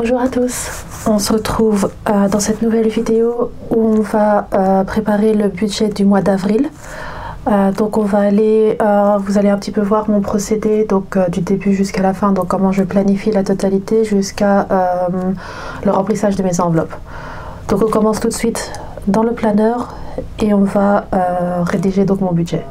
Bonjour à tous, on se retrouve dans cette nouvelle vidéo où on va préparer le budget du mois d'avril. Donc on va aller, vous allez un petit peu voir mon procédé donc du début jusqu'à la fin, donc comment je planifie la totalité jusqu'à le remplissage de mes enveloppes. Donc on commence tout de suite dans le planeur et on va rédiger donc mon budget.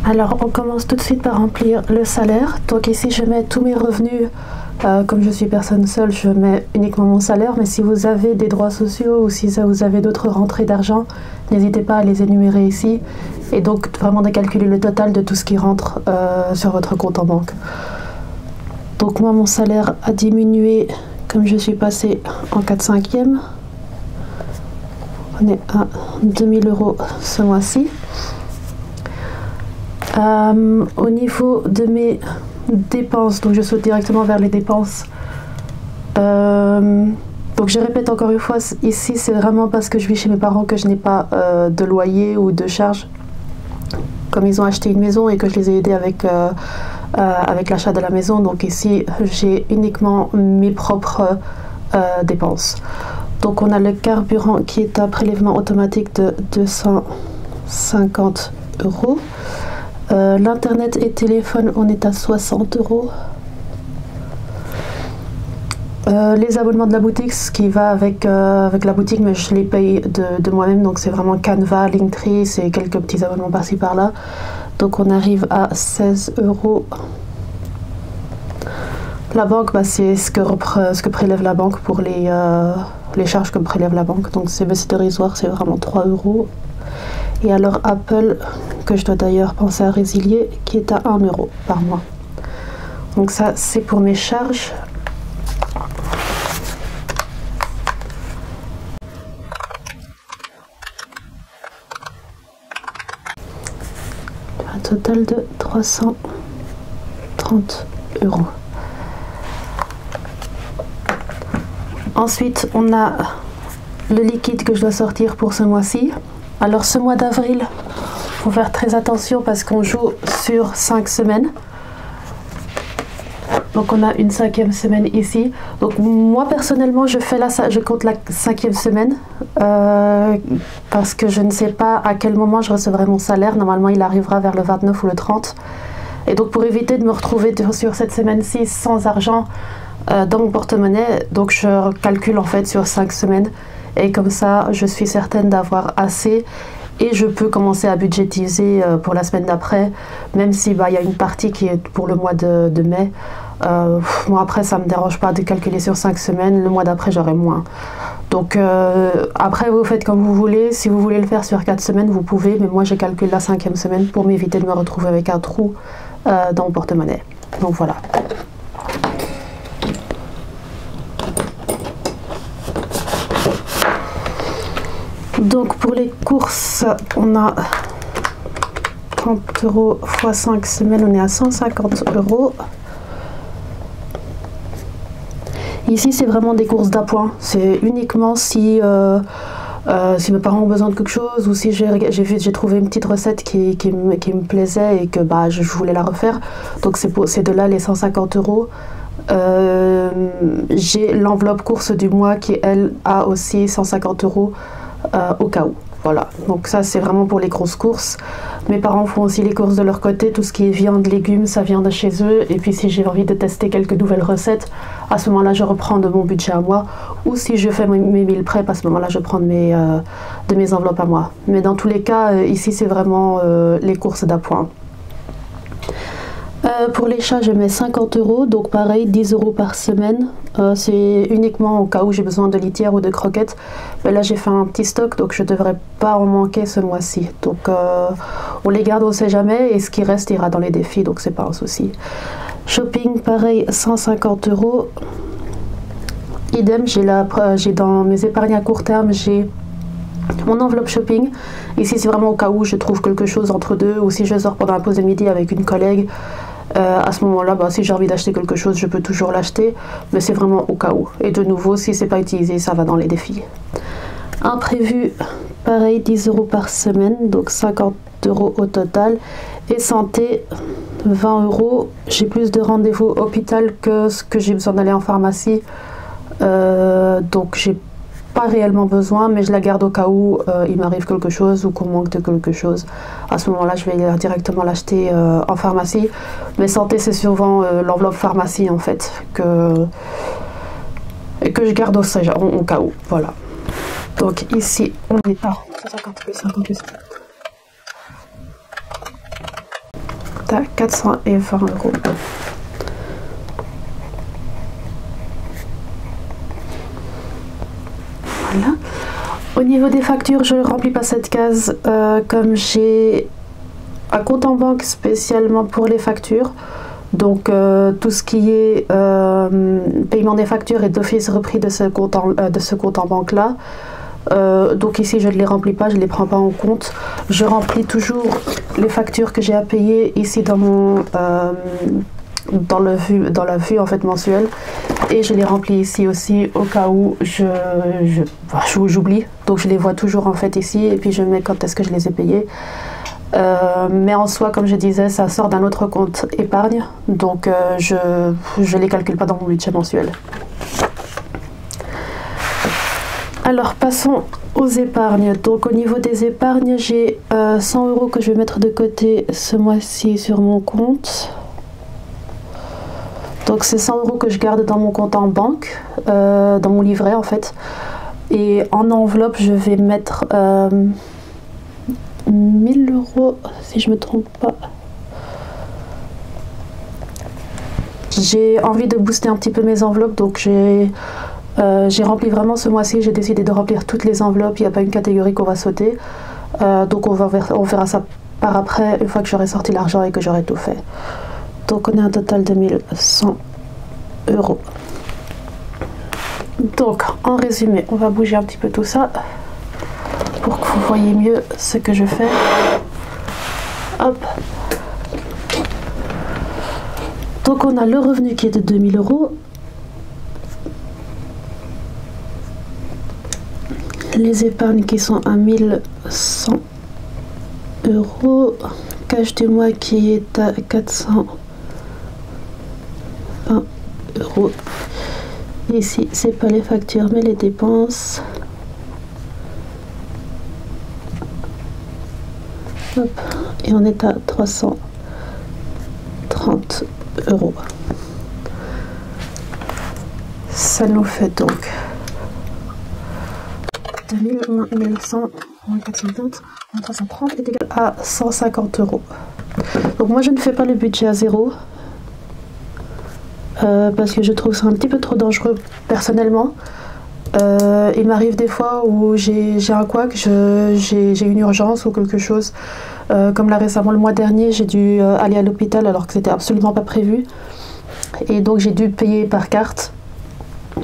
Alors on commence tout de suite par remplir le salaire. Donc ici je mets tous mes revenus, comme je suis personne seule, je mets uniquement mon salaire, mais si vous avez des droits sociaux ou si vous avez d'autres rentrées d'argent, n'hésitez pas à les énumérer ici et donc vraiment de calculer le total de tout ce qui rentre sur votre compte en banque. Donc moi mon salaire a diminué comme je suis passée en 4/5e. On est à 2000 € ce mois-ci. Au niveau de mes dépenses, donc je saute directement vers les dépenses. Donc je répète encore une fois, ici c'est vraiment parce que je vis chez mes parents que je n'ai pas de loyer ou de charges. Comme ils ont acheté une maison et que je les ai aidés avec l'achat de la maison, donc ici j'ai uniquement mes propres dépenses. Donc on a le carburant qui est un prélèvement automatique de 250 €. L'internet et téléphone, on est à 60 €. Les abonnements de la boutique, ce qui va avec la boutique, mais je les paye de moi-même, donc c'est vraiment Canva, Linktree, c'est quelques petits abonnements par-ci par-là. Donc on arrive à 16 €. La banque, bah, c'est ce que prélève la banque pour les charges que prélève la banque, donc c'est dérisoire, c'est vraiment 3 €. Et alors Apple, que je dois d'ailleurs penser à résilier, qui est à 1 € par mois. Donc ça c'est pour mes charges. Un total de 330 €. Ensuite on a le liquide que je dois sortir pour ce mois-ci. Alors ce mois d'avril, il faut faire très attention parce qu'on joue sur 5 semaines. Donc on a une 5e semaine ici. Donc moi personnellement je compte la 5e semaine parce que je ne sais pas à quel moment je recevrai mon salaire. Normalement il arrivera vers le 29 ou le 30. Et donc pour éviter de me retrouver sur cette semaine-ci sans argent dans mon porte-monnaie, donc je calcule en fait sur 5 semaines. Et comme ça, je suis certaine d'avoir assez et je peux commencer à budgétiser pour la semaine d'après, même si y a une partie qui est pour le mois de mai. Moi après, ça ne me dérange pas de calculer sur 5 semaines, le mois d'après j'aurai moins. Donc après, vous faites comme vous voulez. Si vous voulez le faire sur 4 semaines, vous pouvez, mais moi je calcule la 5e semaine pour m'éviter de me retrouver avec un trou dans mon porte-monnaie. Donc voilà. Donc pour les courses, on a 30 € x 5 semaines, on est à 150 €. Ici c'est vraiment des courses d'appoint, c'est uniquement si mes parents ont besoin de quelque chose ou si j'ai trouvé une petite recette qui me plaisait et que je voulais la refaire. Donc c'est de là les 150 €. J'ai l'enveloppe course du mois qui elle a aussi 150 € au cas où. Voilà, donc ça c'est vraiment pour les grosses courses. Mes parents font aussi les courses de leur côté, tout ce qui est viande, légumes, ça vient de chez eux. Et puis si j'ai envie de tester quelques nouvelles recettes, à ce moment-là je reprends de mon budget à moi. Ou si je fais mes meal prep, à ce moment-là je prends de mes enveloppes à moi. Mais dans tous les cas, ici c'est vraiment les courses d'appoint. Pour les chats, je mets 50 €, donc pareil, 10 € par semaine. C'est uniquement au cas où j'ai besoin de litière ou de croquettes. Mais là, j'ai fait un petit stock, donc je ne devrais pas en manquer ce mois-ci. Donc, on les garde, on ne sait jamais, et ce qui reste ira dans les défis, donc c'est pas un souci. Shopping, pareil, 150 €. idem, j'ai dans mes épargnes à court terme, j'ai mon enveloppe shopping. Ici c'est vraiment au cas où je trouve quelque chose entre deux, ou si je sors pendant la pause de midi avec une collègue, à ce moment là si j'ai envie d'acheter quelque chose je peux toujours l'acheter, mais c'est vraiment au cas où. Et de nouveau, si c'est pas utilisé, ça va dans les défis. Imprévu, pareil, 10 € par semaine, donc 50 € au total. Et santé, 20 €. J'ai plus de rendez-vous hôpital que ce que j'ai besoin d'aller en pharmacie, donc j'ai pas réellement besoin, mais je la garde au cas où il m'arrive quelque chose ou qu'on manque de quelque chose. À ce moment là je vais directement l'acheter en pharmacie, mais santé c'est souvent l'enveloppe pharmacie en fait que je garde au cas où. Voilà, donc ici on est à 150 plus 50 plus 420 €. Voilà. Au niveau des factures, je ne remplis pas cette case comme j'ai un compte en banque spécialement pour les factures. Donc tout ce qui est paiement des factures est d'office repris de ce compte en banque là. Donc ici je ne les remplis pas, je ne les prends pas en compte. Je remplis toujours les factures que j'ai à payer ici dans mon dans la vue en fait mensuelle, et je les remplis ici aussi au cas où j'oublie, donc je les vois toujours en fait ici, et puis je mets quand est-ce que je les ai payés. Mais en soi, comme je disais, ça sort d'un autre compte épargne, donc je les calcule pas dans mon budget mensuel. Alors passons aux épargnes. Donc au niveau des épargnes, j'ai 100 € que je vais mettre de côté ce mois-ci sur mon compte. Donc c'est 100 € que je garde dans mon compte en banque, dans mon livret en fait. Et en enveloppe, je vais mettre 1000 € si je me trompe pas. J'ai envie de booster un petit peu mes enveloppes, donc j'ai rempli vraiment ce mois-ci, j'ai décidé de remplir toutes les enveloppes, il n'y a pas une catégorie qu'on va sauter. Donc on verra ça par après, une fois que j'aurai sorti l'argent et que j'aurai tout fait. Donc on a un total de 1100 €. Donc en résumé, on va bouger un petit peu tout ça pour que vous voyez mieux ce que je fais. Hop. Donc on a le revenu qui est de 2000 €. Les épargnes qui sont à 1100 €. Cash du mois qui est à 420 €. Ici, c'est pas les factures mais les dépenses. Hop. Et on est à 330 €. Ça nous fait donc 2000 moins 1100 moins 420 moins 330 est égal à 150 €. Donc moi je ne fais pas le budget à zéro. Parce que je trouve ça un petit peu trop dangereux personnellement. Il m'arrive des fois où j'ai un couac, j'ai une urgence ou quelque chose. Comme là récemment, le mois dernier, j'ai dû aller à l'hôpital alors que c'était absolument pas prévu. Et donc j'ai dû payer par carte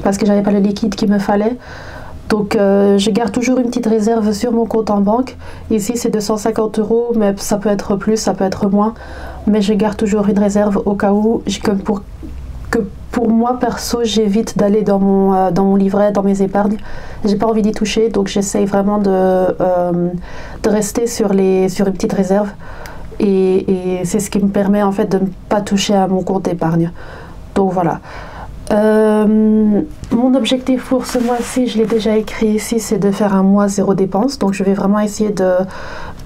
parce que j'avais pas le liquide qu'il me fallait. Donc je garde toujours une petite réserve sur mon compte en banque. Ici c'est 250 €, mais ça peut être plus, ça peut être moins. Mais je garde toujours une réserve au cas où, pour moi perso, j'évite d'aller dans mon livret, dans mes épargnes. J'ai pas envie d'y toucher, donc j'essaye vraiment de rester sur une petite réserve. Et c'est ce qui me permet en fait de ne pas toucher à mon compte épargne. Donc voilà. Mon objectif pour ce mois-ci, je l'ai déjà écrit ici, c'est de faire un mois zéro dépense. Donc je vais vraiment essayer de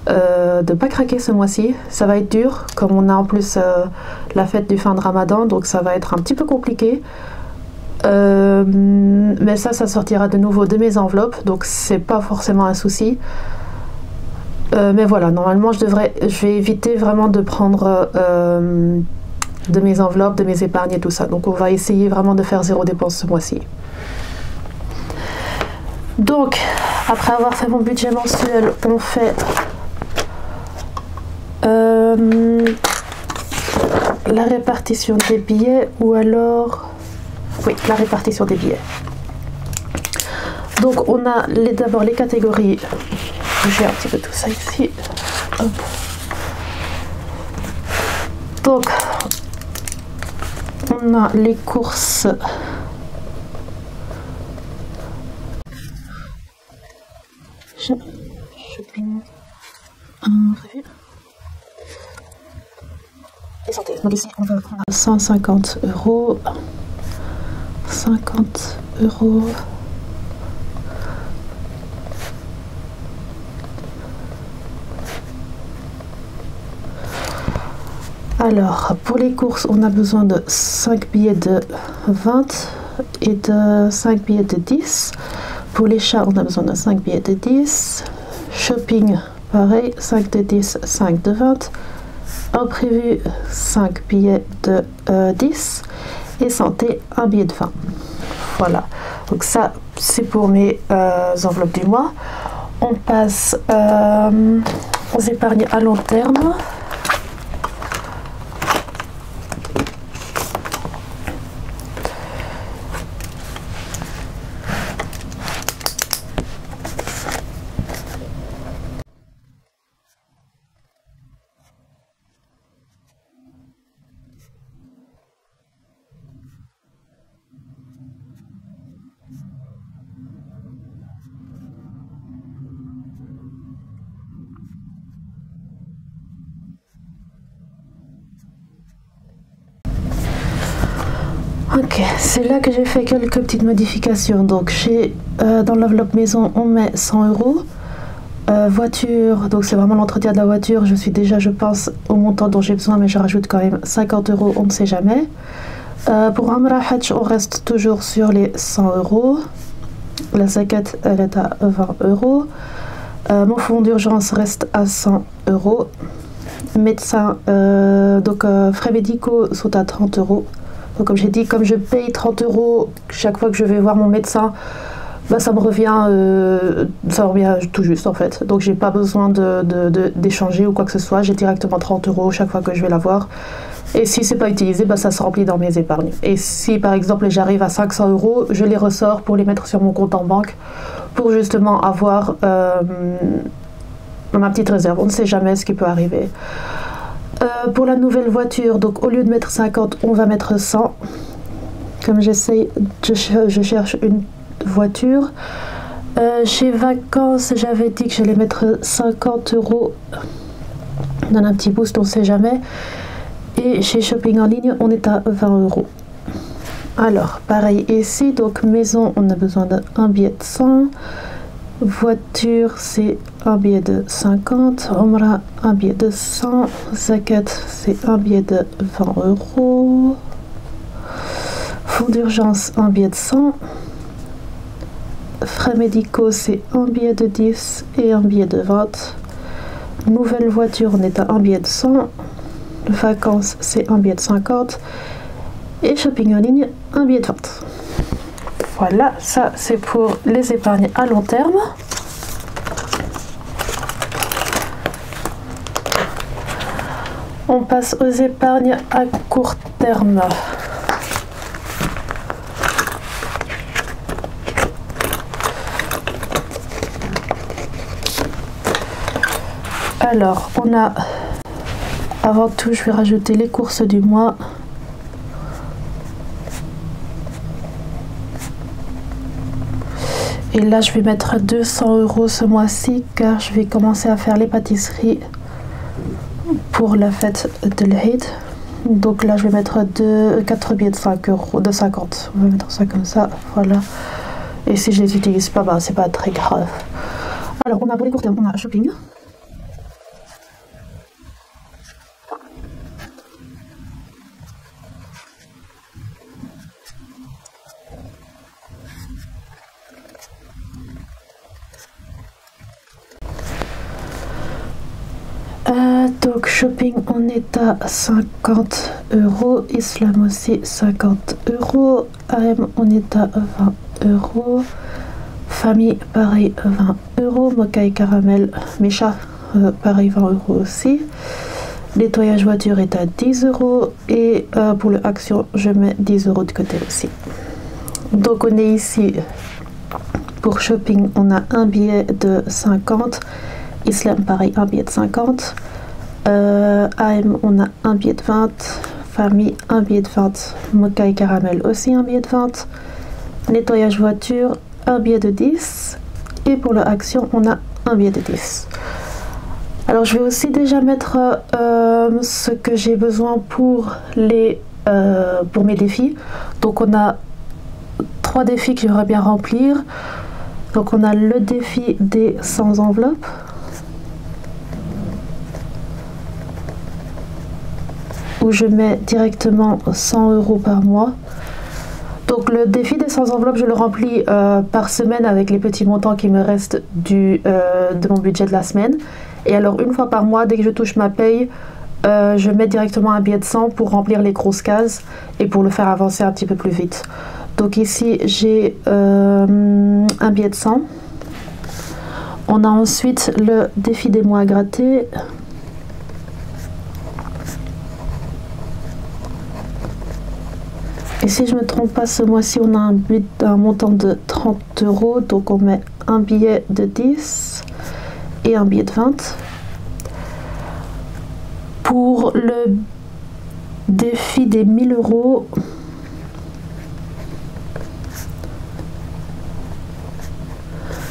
pas craquer ce mois-ci. Ça va être dur, comme on a en plus la fête du fin de Ramadan, donc ça va être un petit peu compliqué. Mais ça sortira de nouveau de mes enveloppes, donc c'est pas forcément un souci. Mais voilà, normalement je vais éviter vraiment de prendre de mes enveloppes, de mes épargnes et tout ça. Donc on va essayer vraiment de faire zéro dépense ce mois-ci. Donc après avoir fait mon budget mensuel, on fait la répartition des billets, ou alors oui, la répartition des billets. Donc on a d'abord les catégories. J'ai un petit peu tout ça ici. Hop. Donc on a les courses. Shopping. Revue. Et santé. Donc ici on va prendre 150 €. 50 €. Alors, pour les courses, on a besoin de 5 billets de 20 et de 5 billets de 10. Pour les chats, on a besoin de 5 billets de 10. Shopping, pareil, 5 de 10, 5 de 20. Imprévu, 5 billets de 10. Et santé, 1 billet de 20. Voilà, donc ça, c'est pour mes enveloppes du mois. On passe aux épargnes à long terme. Ok, c'est là que j'ai fait quelques petites modifications. Donc dans l'enveloppe maison, on met 100 €. Voiture, donc c'est vraiment l'entretien de la voiture. Je suis déjà, je pense, au montant dont j'ai besoin, mais je rajoute quand même 50 €, on ne sait jamais. Pour Amra Hatch, on reste toujours sur les 100 €. La zakat, elle est à 20 €. Mon fonds d'urgence reste à 100 €. Médecin, frais médicaux sont à 30 €. Donc comme j'ai dit, comme je paye 30 € chaque fois que je vais voir mon médecin, bah, ça me revient tout juste en fait. Donc j'ai pas besoin d'échanger ou quoi que ce soit. J'ai directement 30 € chaque fois que je vais la voir. Et si c'est pas utilisé, bah, ça se remplit dans mes épargnes. Et si par exemple j'arrive à 500 €, je les ressors pour les mettre sur mon compte en banque pour justement avoir ma petite réserve. On ne sait jamais ce qui peut arriver. Pour la nouvelle voiture, donc au lieu de mettre 50, on va mettre 100. Comme je cherche une voiture. Chez Vacances, j'avais dit que j'allais mettre 50 €. On donne un petit boost, on ne sait jamais. Et chez Shopping en ligne, on est à 20 €. Alors, pareil ici, donc maison, on a besoin d'un billet de 100. Voiture, c'est un billet de 50. Omra, un billet de 100. Zakat, c'est un billet de 20 €. Fonds d'urgence, un billet de 100. Frais médicaux, c'est un billet de 10 et un billet de 20. Nouvelle voiture, on est à un billet de 100. Vacances, c'est un billet de 50. Et shopping en ligne, un billet de 20. Voilà, ça c'est pour les épargnes à long terme. On passe aux épargnes à court terme. Alors, on a, avant tout, je vais rajouter les courses du mois. Et là, je vais mettre 200 € ce mois-ci, car je vais commencer à faire les pâtisseries pour la fête de l'Eid. Donc là, je vais mettre 4 billets de 5 €, de 50. On va mettre ça comme ça, voilà. Et si je les utilise pas, bah, c'est pas très grave. Alors, on a pour les courts termes, on a shopping. Donc shopping, on est à 50 €, Islam aussi 50 €, AM on est à 20 €, famille pareil 20 €, mocha et caramel, mes chats pareil 20 € aussi, nettoyage voiture est à 10 € et pour le action je mets 10 € de côté aussi. Donc on est ici pour shopping, on a un billet de 50. Islam, pareil, un billet de 50. AM, on a un billet de 20. Famille, un billet de 20. Mocha et caramel aussi un billet de 20. Nettoyage voiture, un billet de 10. Et pour l'action, on a un billet de 10. Alors je vais aussi déjà mettre ce que j'ai besoin pour mes défis. Donc on a 3 défis que j'aimerais bien remplir. Donc on a le défi des 100 enveloppes. Où je mets directement 100 € par mois. Donc le défi des 100 enveloppes, je le remplis par semaine avec les petits montants qui me restent de mon budget de la semaine. Et alors une fois par mois, dès que je touche ma paye, je mets directement un billet de 100 pour remplir les grosses cases et pour le faire avancer un petit peu plus vite. Donc ici j'ai un billet de 100. On a ensuite le défi des mois à gratter. Et si je ne me trompe pas, ce mois-ci, on a un montant de 30 €. Donc on met un billet de 10 et un billet de 20. Pour le défi des 1000 €,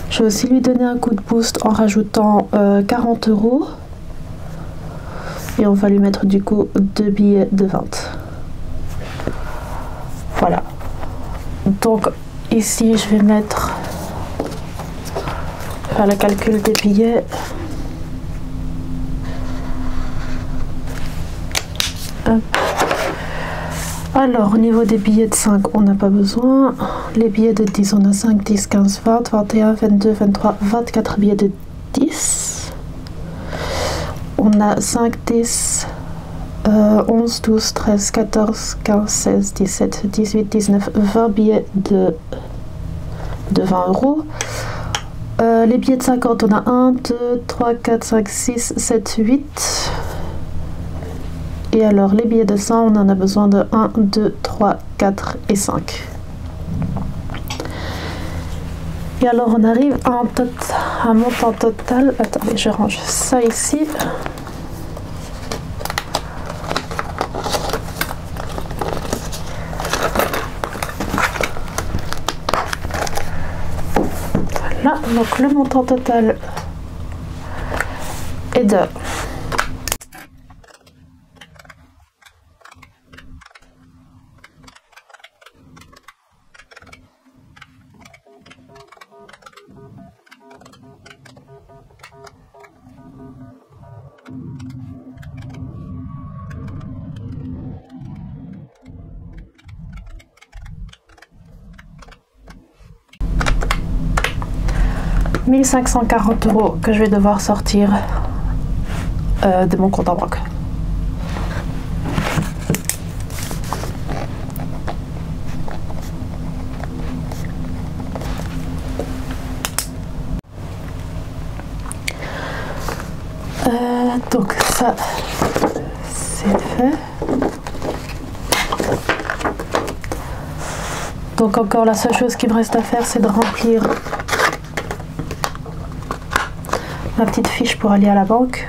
je vais aussi lui donner un coup de boost en rajoutant 40 €. Et on va lui mettre du coup 2 billets de 20. Voilà. Donc ici, je vais faire le calcul des billets. Hop. Alors, au niveau des billets de 5, on n'a pas besoin. Les billets de 10, on a 5, 10, 15, 20, 21, 22, 23, 24 billets de 10. On a 5, 10, 11, 12, 13, 14, 15, 16, 17, 18, 19, 20 billets de 20 €. Les billets de 50, on a 1, 2, 3, 4, 5, 6, 7, 8. Et alors les billets de 100, on en a besoin de 1, 2, 3, 4 et 5. Et alors on arrive à un montant total. Attendez, je range ça ici. Voilà, donc le montant total est de 1540 € que je vais devoir sortir de mon compte en banque. Donc ça, c'est fait. Donc encore la seule chose qui me reste à faire, c'est de remplir ma petite fiche pour aller à la banque.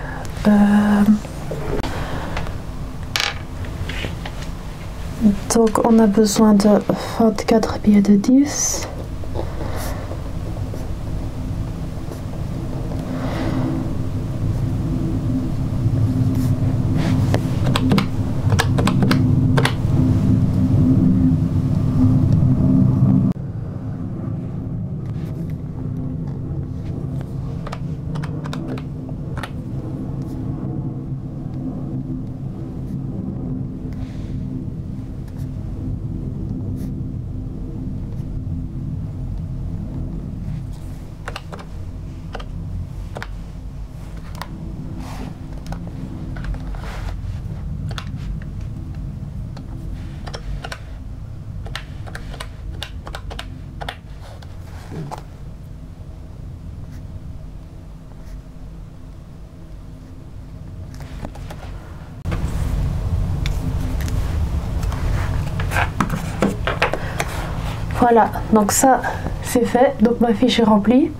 Donc on a besoin de 24 billets de 10. Voilà, donc ça c'est fait, donc ma fiche est remplie.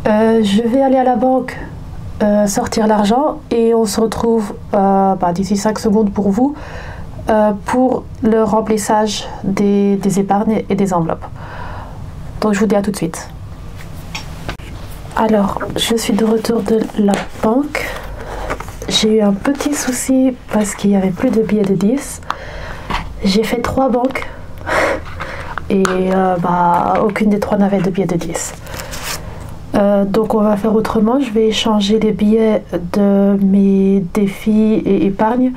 Je vais aller à la banque sortir l'argent et on se retrouve d'ici 5 secondes pour vous pour le remplissage des épargnes et des enveloppes. Donc je vous dis à tout de suite. Alors, je suis de retour de la banque. J'ai eu un petit souci parce qu'il n'y avait plus de billets de 10. J'ai fait 3 banques et aucune des 3 n'avait de billets de 10. Donc on va faire autrement. Je vais échanger les billets de mes défis et épargnes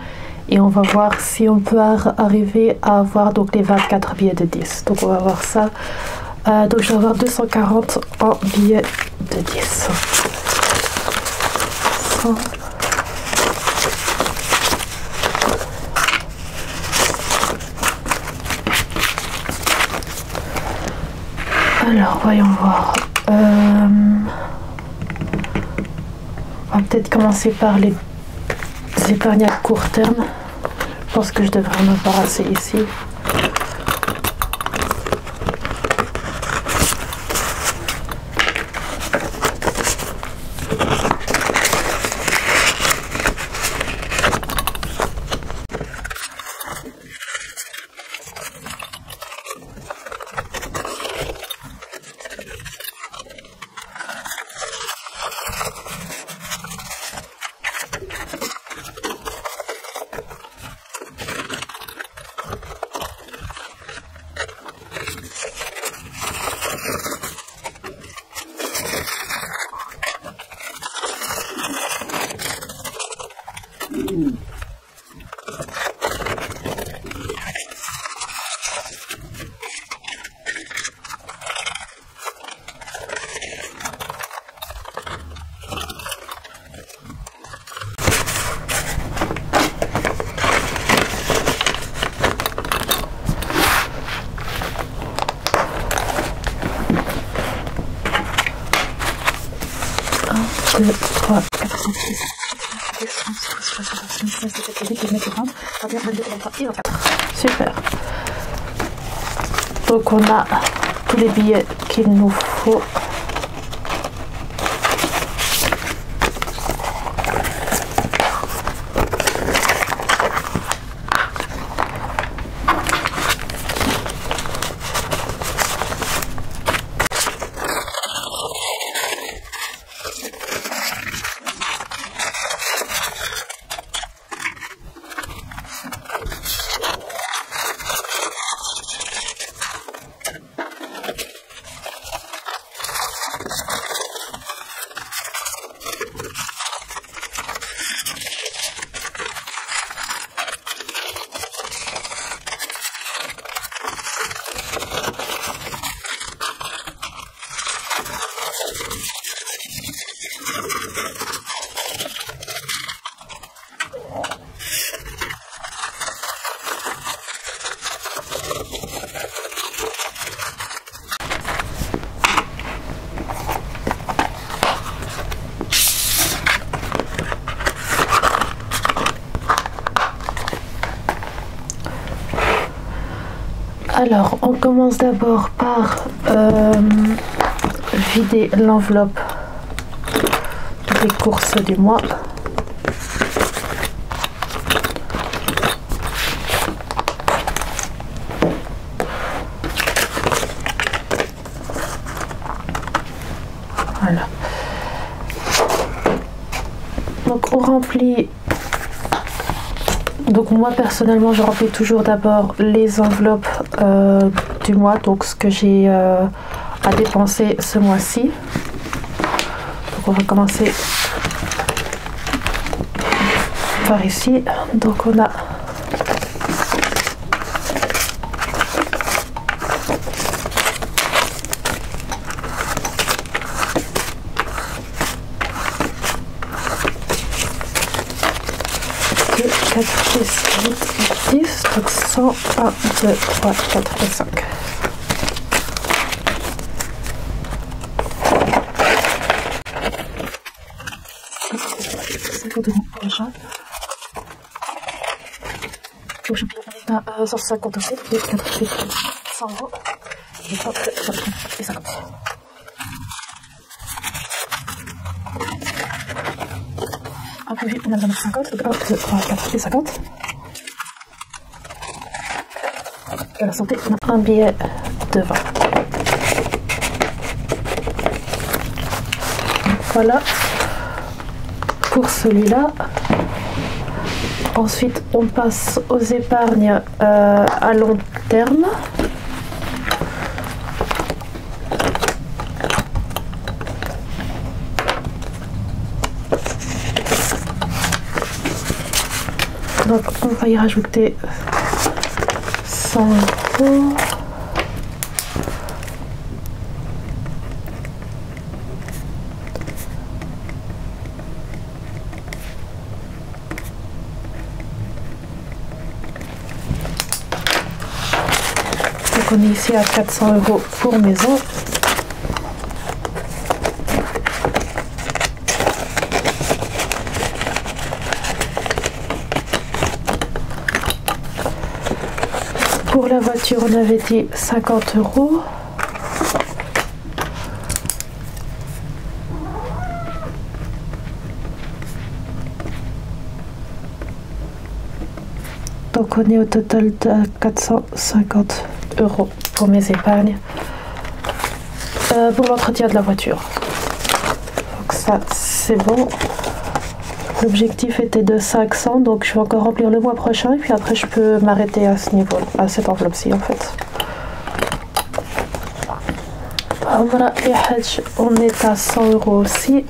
et on va voir si on peut arriver à avoir donc les 24 billets de 10. Donc on va voir ça. Donc je vais avoir 240 en billets de 10. 100. Alors voyons voir. On va peut-être commencer par les épargnes à court terme. Je pense que je devrais m'en embarrasser ici. Super. Donc on a tous les billets qu'il nous faut. Alors, on commence d'abord par vider l'enveloppe des courses du mois. Voilà. Donc, on remplit. Donc moi personnellement je remplis toujours d'abord les enveloppes du mois, donc ce que j'ai à dépenser ce mois-ci. Donc on va commencer par ici. Donc on a donc 100, 1, 2, 3, 4 et 5. Pour les gens. Pour champignon, on a 150 euros, 4, 100 euros. Et 50. Un peu vite, on a besoin de 50. Donc 1, 2, 3, 4 et 50. Et à la santé, on a un billet de 20. Voilà pour celui-là. Ensuite, on passe aux épargnes à long terme. Donc, on va y rajouter 100 €. Donc, on est ici à 400 € pour maison. Pour la voiture, on avait dit 50 €. Donc on est au total de 450 € pour mes épargnes. Pour l'entretien de la voiture. Donc ça, c'est bon. L'objectif était de 500, donc je vais encore remplir le mois prochain et puis après je peux m'arrêter à ce niveau, à cette enveloppe-ci en fait. Voilà, et Hajj, on est à 100 € aussi.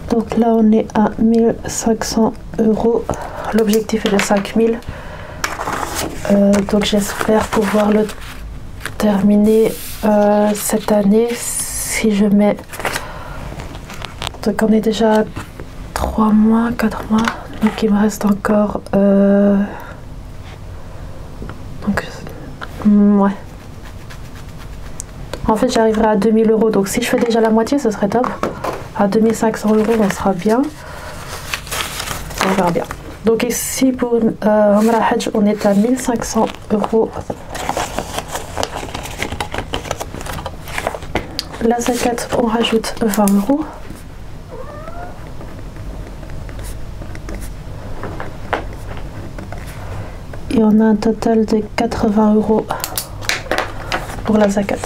Donc là on est à 1500 €. L'objectif est de 5000. Donc j'espère pouvoir le terminer cette année si je mets. Donc on est déjà à 3 mois, 4 mois. Donc il me reste encore. Donc ouais. En fait j'arriverai à 2000 €. Donc si je fais déjà la moitié, ce serait top. À 2500 € on sera bien. On verra bien. Donc ici pour Omra Hajj, on est à 1500 €. La zakat, on rajoute 20 €. Et on a un total de 80 € pour la zakat.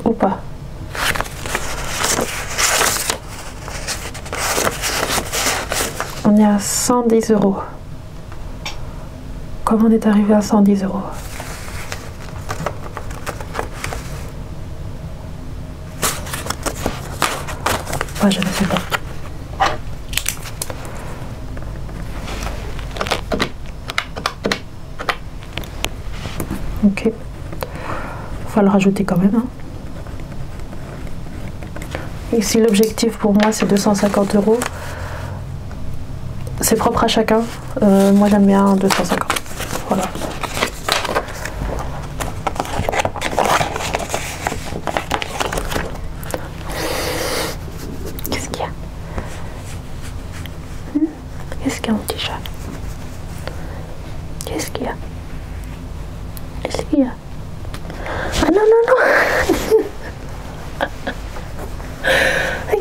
Ou pas. On est à 110 €. Comment on est arrivé à 110 €? Ouais, je ne sais pas. Ok. Faut le rajouter quand même. Hein. Ici, l'objectif pour moi, c'est 250 €. C'est propre à chacun. Moi, j'aime bien 250. Voilà. Qu'est-ce qu'il y a? Qu'est-ce qu'il y a, mon petit chat? Qu'est-ce qu'il y a? Qu'est-ce qu'il y a? Ah non, non, non!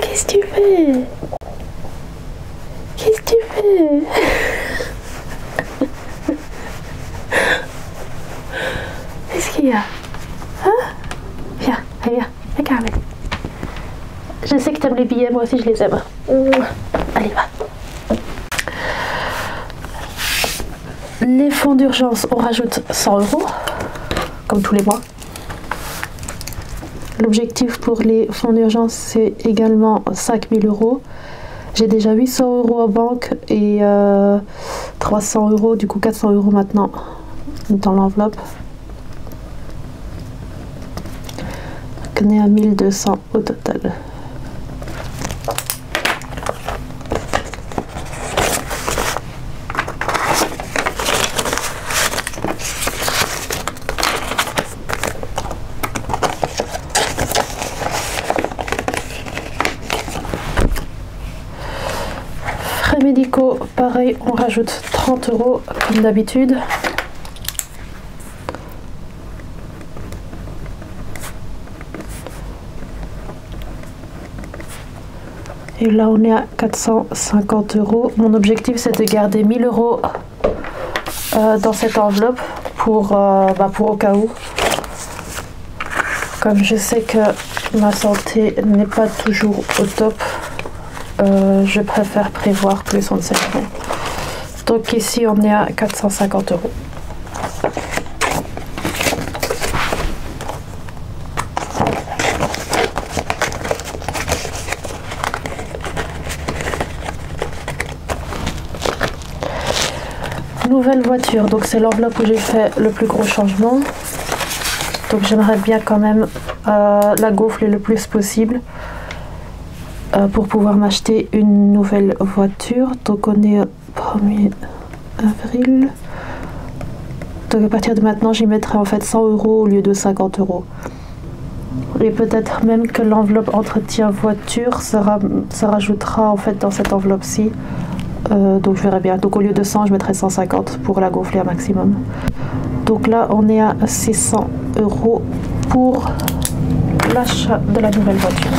Qu'est-ce que tu fais? Qu'est-ce que tu fais? Qu'est-ce qu'il y a? Hein? Viens, allez, viens, regarde. Je sais que tu aimes les billets, moi aussi je les aime. Allez, va. Les fonds d'urgence, on rajoute 100 €, comme tous les mois. L'objectif pour les fonds d'urgence, c'est également 5000 €. J'ai déjà 800 € en banque et 300 €, du coup 400 € maintenant dans l'enveloppe. On est à 1200 au total. examens médicaux, pareil, on rajoute 30 € comme d'habitude. Et là, on est à 450 €. Mon objectif, c'est de garder 1000 € dans cette enveloppe pour au cas où. Comme je sais que ma santé n'est pas toujours au top, je préfère prévoir plus, on ne sait jamais. Donc ici, on est à 450 €. Nouvelle voiture, donc c'est l'enveloppe où j'ai fait le plus gros changement. Donc j'aimerais bien quand même la gonfler le plus possible pour pouvoir m'acheter une nouvelle voiture. Donc on est au 1er avril. Donc à partir de maintenant, j'y mettrai en fait 100 € au lieu de 50 €. Et peut-être même que l'enveloppe entretien voiture se rajoutera en fait dans cette enveloppe-ci. Donc je verrai bien. Donc au lieu de 100, je mettrai 150 pour la gonfler un maximum. Donc là, on est à 600 € pour l'achat de la nouvelle voiture.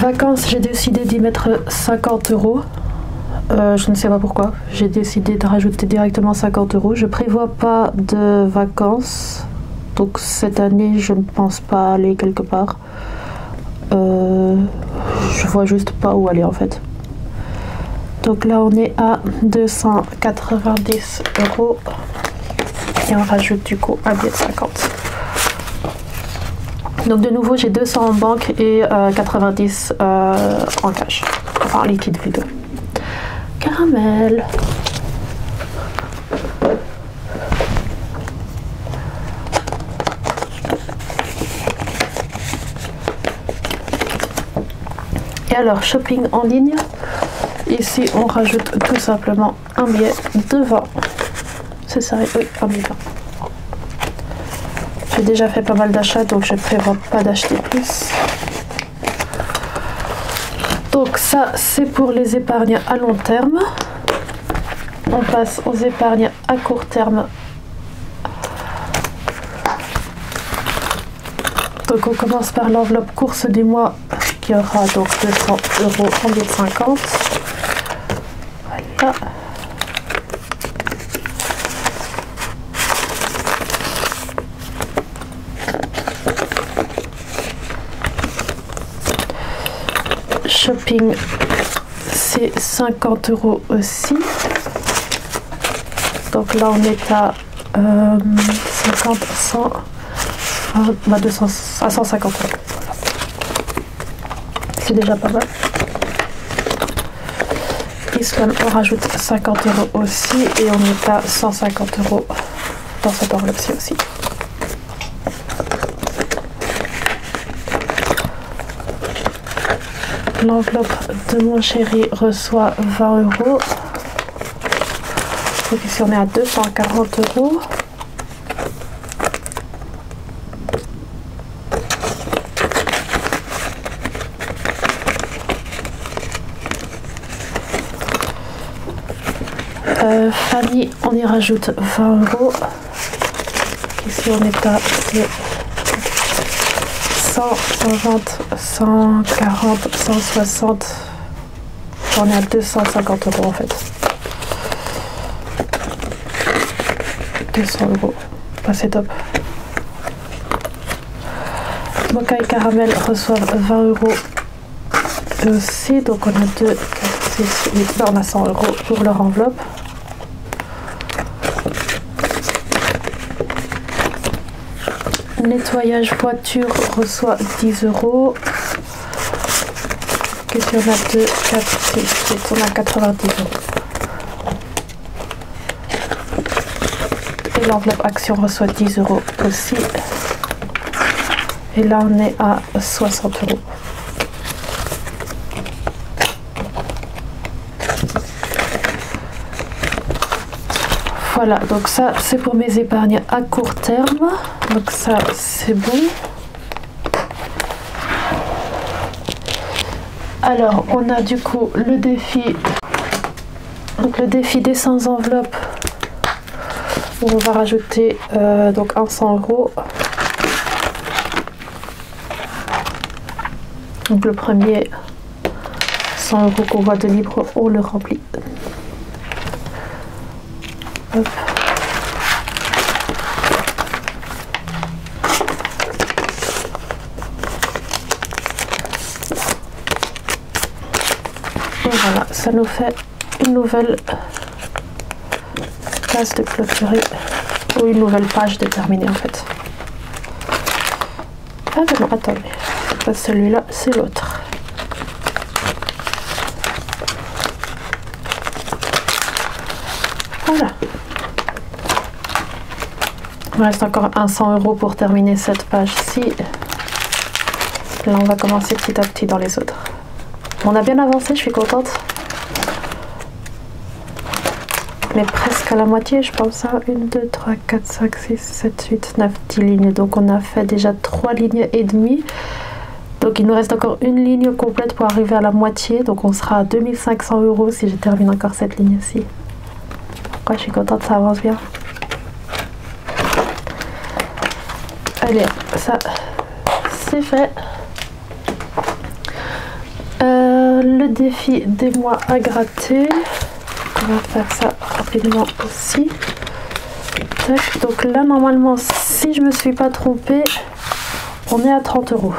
Vacances, j'ai décidé d'y mettre 50 €. Je ne sais pas pourquoi. J'ai décidé de rajouter directement 50 €. Je prévois pas de vacances. Donc cette année, je ne pense pas aller quelque part. Je vois juste pas où aller en fait. Donc là, on est à 290 €. Et on rajoute du coup un billet de 50. Donc de nouveau, j'ai 200 en banque et 90 en cash. Enfin, en liquide plutôt. Caramel. Et alors, shopping en ligne. Ici, on rajoute tout simplement un billet de 20. C'est ça, oui, un billet de 20. J'ai déjà fait pas mal d'achats, donc je ne prévois pas d'acheter plus. Donc ça, c'est pour les épargnes à long terme. On passe aux épargnes à court terme. Donc on commence par l'enveloppe course du mois qui aura donc 200 € en lieu de 50. Voilà. Shopping, c'est 50 € aussi. Donc là, on est à 50, 100, 200, à 150 €. C'est déjà pas mal. Islam, on rajoute 50 € aussi et on est à 150 € dans cette enveloppe-ci aussi. L'enveloppe de mon chéri reçoit 20 €. Donc ici on est à 240 €. Famille, on y rajoute 20 €. Ici on est à 100, 120, 140, 160. On est à 250 € en fait. 200 €. Bah, c'est top. Mocha et Caramel reçoivent 20 € aussi. Donc on a 2, 4, 6, 8. Là on a 100 € pour leur enveloppe. Nettoyage voiture reçoit 10 €. Qu'est-ce qu'il y en a 2, 4, 6, 8. On a 90 €. Et l'enveloppe action reçoit 10 € aussi. Et là on est à 60 €. Voilà, donc ça c'est pour mes épargnes à court terme. Donc ça c'est bon. Alors on a du coup le défi. Donc le défi des 100 enveloppes. Où on va rajouter donc un 100 €. Donc le premier 100 € qu'on voit de libre, on le remplit. Hop. Et voilà, ça nous fait une nouvelle case de clôturer ou une nouvelle page de terminer en fait. Ah ben non, attendez, c'est pas celui-là, c'est l'autre. Voilà. Il me reste encore un 100 € pour terminer cette page-ci. Là, on va commencer petit à petit dans les autres. On a bien avancé, je suis contente. Mais presque à la moitié, je pense. 1, 2, 3, 4, 5, 6, 7, 8, 9, 10 lignes. Donc on a fait déjà 3 lignes et demie. Donc il nous reste encore une ligne complète pour arriver à la moitié. Donc on sera à 2500 € si je termine encore cette ligne-ci. Ouais, je suis contente, ça avance bien. Allez, ça c'est fait. Le défi des mois à gratter. On va faire ça rapidement aussi. Tac. Donc là, normalement, si je me suis pas trompée, on est à 30 €.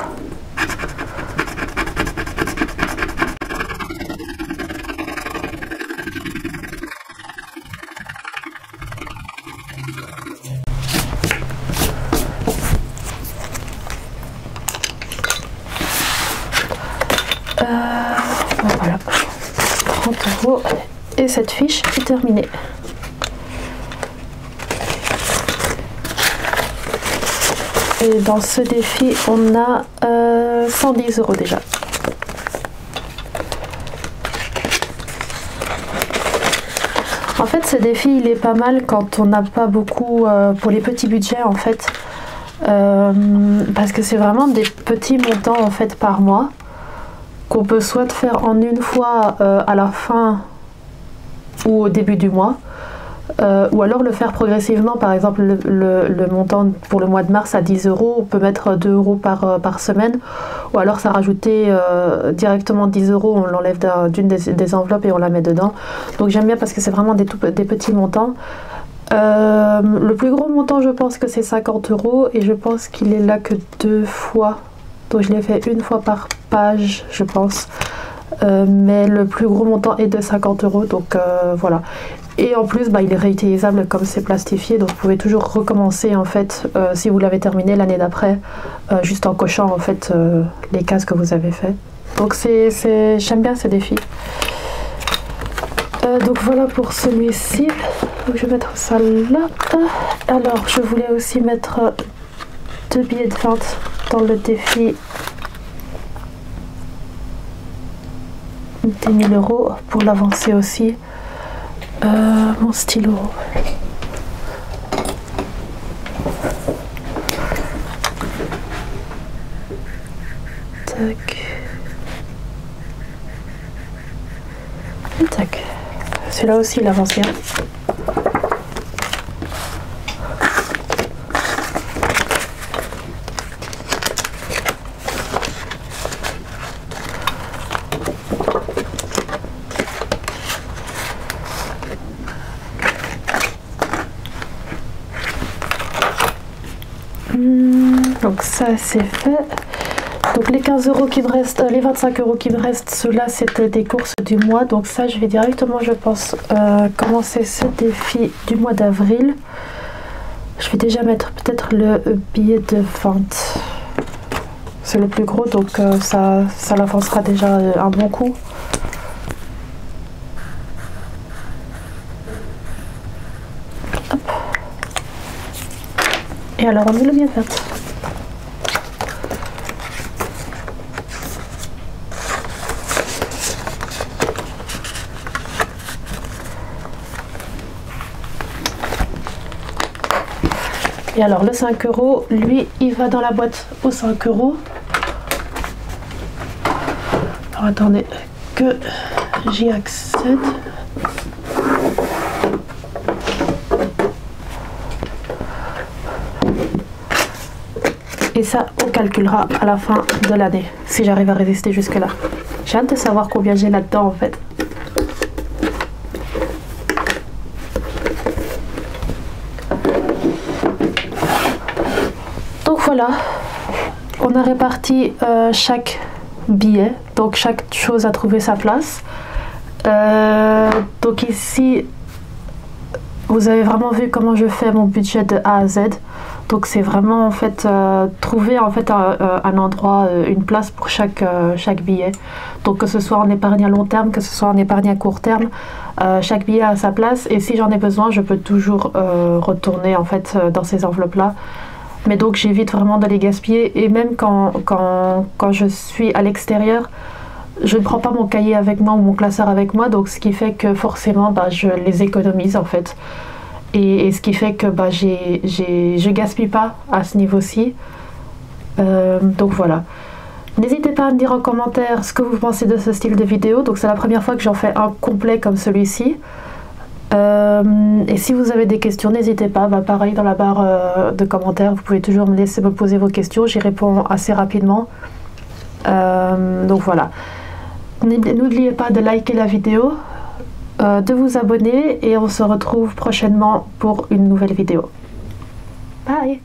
Voilà, 30 € et cette fiche est terminée. Et dans ce défi, on a 110 € déjà. En fait, ce défi, il est pas mal quand on n'a pas beaucoup pour les petits budgets en fait, parce que c'est vraiment des petits montants en fait par mois qu'on peut soit faire en une fois à la fin ou au début du mois, ou alors le faire progressivement. Par exemple, le montant pour le mois de mars à 10 €, on peut mettre 2 € par semaine, ou alors ça rajouter directement 10 €, on l'enlève d'une des enveloppes et on la met dedans. Donc j'aime bien parce que c'est vraiment des petits montants. Le plus gros montant, je pense que c'est 50 € et je pense qu'il est là que 2 fois. Donc je l'ai fait une fois par page, je pense. Mais le plus gros montant est de 50 €, donc voilà. Et en plus, il est réutilisable comme c'est plastifié, donc vous pouvez toujours recommencer en fait si vous l'avez terminé l'année d'après, juste en cochant en fait les cases que vous avez fait. Donc j'aime bien ce défi. Donc voilà pour celui-ci. Donc je vais mettre ça là. Alors je voulais aussi mettre 2 billets de 20 dans le défi des 1000 € pour l'avancer aussi. Mon stylo. Tac. Et tac. Celui-là aussi il avance bien. Donc ça c'est fait. Donc les 15 € qui me restent, les 25 € qui me restent, ceux-là c'était des courses du mois. Donc ça je vais directement, je pense, commencer ce défi du mois d'avril. Je vais déjà mettre peut-être le billet de vente. C'est le plus gros, donc ça l'avancera déjà un bon coup. Hop. Et alors on met le billet de vente. Et alors le 5 €, lui, il va dans la boîte aux 5 €. Alors attendez que j'y accède. Et ça, on calculera à la fin de l'année, si j'arrive à résister jusque là. J'ai hâte de savoir combien j'ai là-dedans en fait. Donc voilà, on a réparti chaque billet, donc chaque chose a trouvé sa place. Donc ici, vous avez vraiment vu comment je fais mon budget de A à Z. Donc c'est vraiment en fait trouver en fait un endroit, une place pour chaque billet. Donc que ce soit en épargne à long terme, que ce soit en épargne à court terme, chaque billet a sa place et si j'en ai besoin, je peux toujours retourner en fait dans ces enveloppes-là. Mais donc j'évite vraiment de les gaspiller et même quand je suis à l'extérieur, je ne prends pas mon cahier avec moi ou mon classeur avec moi, donc ce qui fait que forcément bah, je les économise en fait. Et ce qui fait que bah, je gaspille pas à ce niveau-ci. Donc voilà. N'hésitez pas à me dire en commentaire ce que vous pensez de ce style de vidéo. Donc c'est la première fois que j'en fais un complet comme celui-ci. Et si vous avez des questions, n'hésitez pas. Bah, pareil, dans la barre de commentaires, vous pouvez toujours me poser vos questions. J'y réponds assez rapidement. Donc voilà. N'oubliez pas de liker la vidéo, de vous abonner et on se retrouve prochainement pour une nouvelle vidéo. Bye!